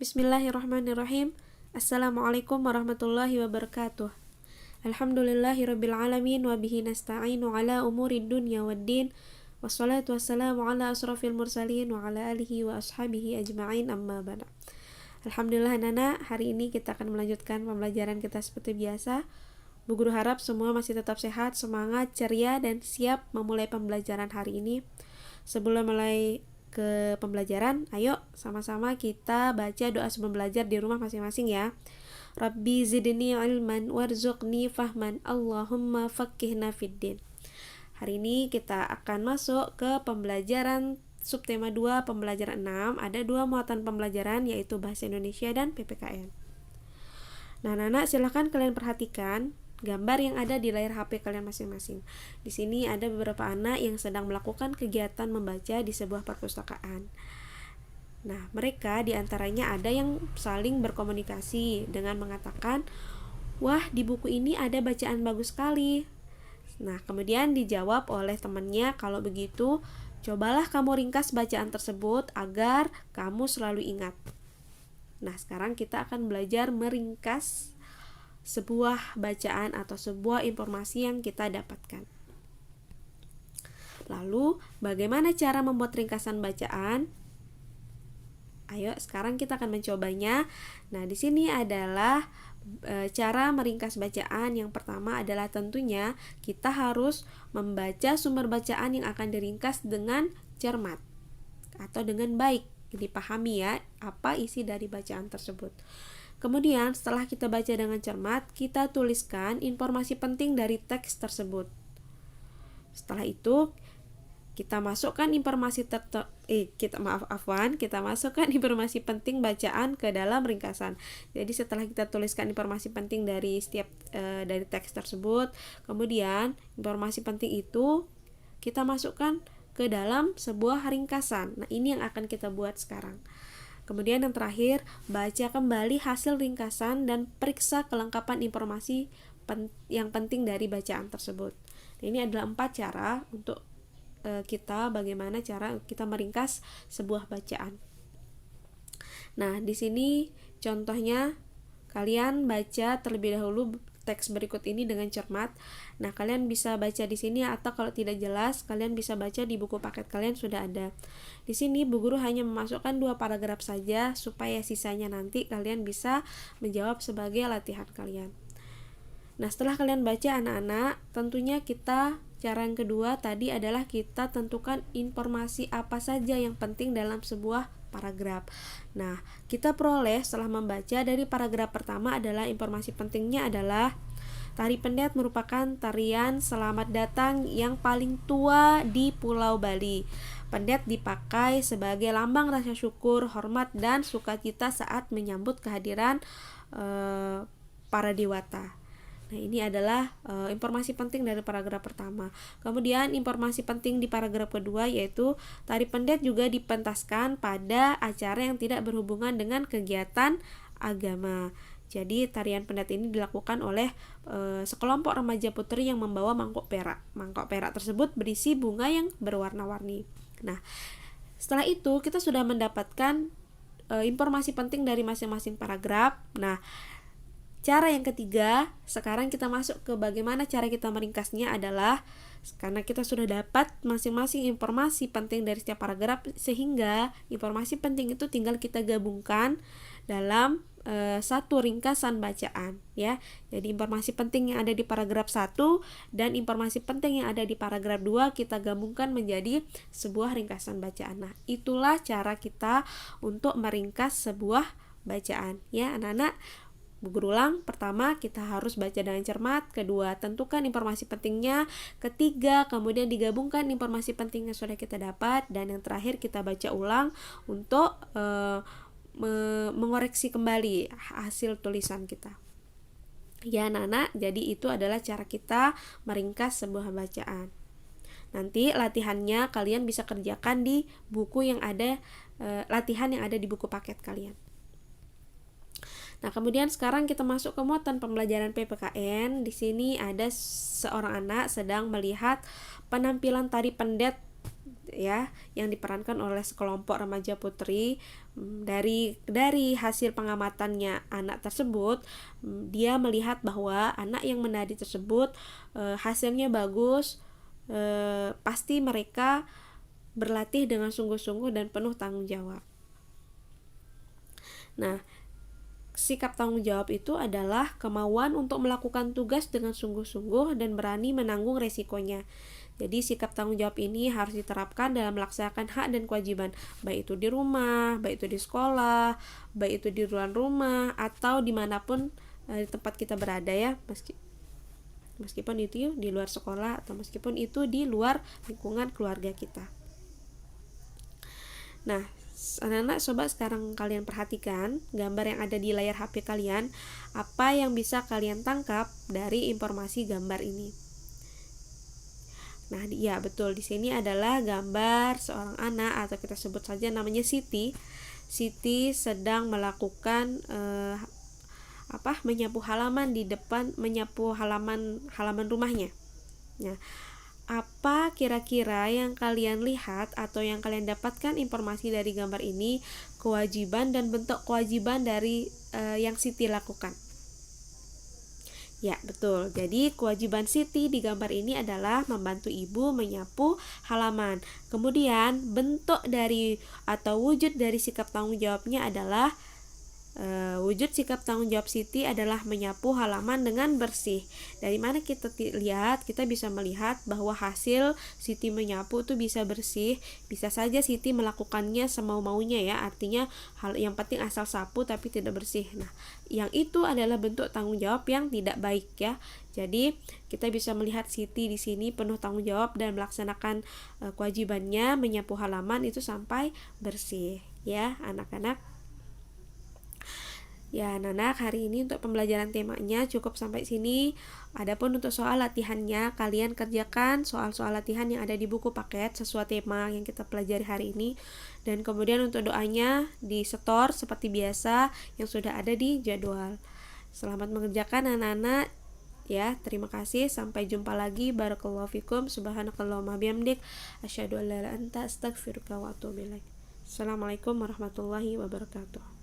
Bismillahirrahmanirrahim. Assalamualaikum warahmatullahi wabarakatuh. Alhamdulillahirabbil alamin wa bihi nasta'inu ala umurid dunya waddin. Wassalatu wassalamu ala asrafil mursalin wa ala alihi wa ashabihi ajma'in, amma ba'd. Alhamdulillah Nana, hari ini kita akan melanjutkan pembelajaran kita seperti biasa. Bu Guru harap semua masih tetap sehat, semangat, ceria, dan siap memulai pembelajaran hari ini. Sebelum mulai ke pembelajaran, ayo sama-sama kita baca doa sebelum belajar di rumah masing-masing ya. Rabbi zidni ilman warzuqni fahman, Allahumma faqihna fiddin. Hari ini kita akan masuk ke pembelajaran subtema 2, pembelajaran 6. Ada dua muatan pembelajaran, yaitu Bahasa Indonesia dan PPKN. Nah, anak silahkan kalian perhatikan gambar yang ada di layar HP kalian masing-masing. Di sini ada beberapa anak yang sedang melakukan kegiatan membaca di sebuah perpustakaan. Nah, mereka diantaranya ada yang saling berkomunikasi dengan mengatakan, "Wah, di buku ini ada bacaan bagus sekali." Nah, kemudian dijawab oleh temannya, "Kalau begitu, cobalah kamu ringkas bacaan tersebut agar kamu selalu ingat." Nah, sekarang kita akan belajar meringkas sebuah bacaan atau sebuah informasi yang kita dapatkan. Lalu, bagaimana cara membuat ringkasan bacaan? Ayo, sekarang kita akan mencobanya. Nah, di sini adalah cara meringkas bacaan. Yang pertama adalah tentunya kita harus membaca sumber bacaan yang akan diringkas dengan cermat atau dengan baik, dipahami ya apa isi dari bacaan tersebut. Kemudian setelah kita baca dengan cermat, kita tuliskan informasi penting dari teks tersebut. Setelah itu kita masukkan kita masukkan informasi penting bacaan ke dalam ringkasan. Jadi setelah kita tuliskan informasi penting dari setiap dari teks tersebut, kemudian informasi penting itu kita masukkan ke dalam sebuah ringkasan. Nah, ini yang akan kita buat sekarang. Kemudian yang terakhir, baca kembali hasil ringkasan dan periksa kelengkapan informasi yang penting dari bacaan tersebut. Nah, ini adalah 4 cara untuk bagaimana cara kita meringkas sebuah bacaan. Nah, di sini contohnya kalian baca terlebih dahulu teks berikut ini dengan cermat. Nah, kalian bisa baca di sini atau kalau tidak jelas, kalian bisa baca di buku paket kalian sudah ada. Di sini Bu Guru hanya memasukkan 2 paragraf saja supaya sisanya nanti kalian bisa menjawab sebagai latihan kalian. Nah, setelah kalian baca anak-anak, tentunya cara yang kedua tadi adalah kita tentukan informasi apa saja yang penting dalam sebuah paragraf. Nah, kita peroleh setelah membaca dari paragraf pertama adalah informasi pentingnya adalah Tari Pendet merupakan tarian selamat datang yang paling tua di Pulau Bali. Pendet dipakai sebagai lambang rasa syukur, hormat, dan sukacita saat menyambut kehadiran para dewata. Nah, ini adalah informasi penting dari paragraf pertama. Kemudian informasi penting di paragraf kedua yaitu Tari Pendet juga dipentaskan pada acara yang tidak berhubungan dengan kegiatan agama. Jadi tarian pendet ini dilakukan oleh sekelompok remaja putri yang membawa mangkok perak. Mangkok perak tersebut berisi bunga yang berwarna-warni. Nah, setelah itu kita sudah mendapatkan informasi penting dari masing-masing paragraf. Nah, cara yang ketiga, sekarang kita masuk ke bagaimana cara kita meringkasnya adalah karena kita sudah dapat masing-masing informasi penting dari setiap paragraf, sehingga informasi penting itu tinggal kita gabungkan dalam satu ringkasan bacaan ya. Jadi informasi penting yang ada di paragraf 1 dan informasi penting yang ada di paragraf 2 kita gabungkan menjadi sebuah ringkasan bacaan. Nah, itulah cara kita untuk meringkas sebuah bacaan ya anak-anak. Berulang, pertama kita harus baca dengan cermat, kedua tentukan informasi pentingnya, ketiga kemudian digabungkan informasi penting yang sudah kita dapat, dan yang terakhir kita baca ulang untuk mengoreksi kembali hasil tulisan kita. Ya anak-anak, jadi itu adalah cara kita meringkas sebuah bacaan. Nanti latihannya kalian bisa kerjakan di buku yang ada, latihan yang ada di buku paket kalian. Nah, kemudian sekarang kita masuk ke muatan pembelajaran PPKN. Di sini ada seorang anak sedang melihat penampilan tari pendet ya, yang diperankan oleh sekelompok remaja putri. Dari hasil pengamatannya anak tersebut, dia melihat bahwa anak yang menari tersebut hasilnya bagus, pasti mereka berlatih dengan sungguh-sungguh dan penuh tanggung jawab. Nah, sikap tanggung jawab itu adalah kemauan untuk melakukan tugas dengan sungguh-sungguh dan berani menanggung resikonya. Jadi sikap tanggung jawab ini harus diterapkan dalam melaksanakan hak dan kewajiban, baik itu di rumah, baik itu di sekolah, baik itu di luar rumah, atau dimanapun di tempat kita berada ya, meskipun itu di luar sekolah atau meskipun itu di luar lingkungan keluarga kita. Nah, anak-anak, coba sekarang kalian perhatikan gambar yang ada di layar HP kalian. Apa yang bisa kalian tangkap dari informasi gambar ini? Nah, ya betul, di sini adalah gambar seorang anak, atau kita sebut saja namanya Siti. Siti sedang melakukan menyapu halaman di depan, menyapu halaman rumahnya. Nah, apa kira-kira yang kalian lihat atau yang kalian dapatkan informasi dari gambar ini, kewajiban dan bentuk kewajiban dari yang Siti lakukan? Ya, betul. Jadi kewajiban Siti di gambar ini adalah membantu ibu menyapu halaman. Kemudian bentuk dari atau wujud dari sikap tanggung jawabnya adalah wujud sikap tanggung jawab Siti adalah menyapu halaman dengan bersih. Dari mana kita lihat, kita bisa melihat bahwa hasil Siti menyapu itu bisa bersih. Bisa saja Siti melakukannya semau-maunya ya, artinya hal yang penting asal sapu tapi tidak bersih. Nah, yang itu adalah bentuk tanggung jawab yang tidak baik ya. Jadi kita bisa melihat Siti di sini penuh tanggung jawab dan melaksanakan kewajibannya menyapu halaman itu sampai bersih ya, anak-anak. Ya, anak-anak, hari ini untuk pembelajaran temanya cukup sampai sini. Adapun untuk soal latihannya, kalian kerjakan soal-soal latihan yang ada di buku paket sesuai tema yang kita pelajari hari ini. Dan kemudian untuk doanya disetor seperti biasa yang sudah ada di jadwal. Selamat mengerjakan anak-anak. Ya, terima kasih. Sampai jumpa lagi. Barakallahu fikum. Subhanakallahumma bihamdik. Asyhadu an la ilaha illa anta astaghfiruka wa atubu ilaik. Assalamualaikum warahmatullahi wabarakatuh.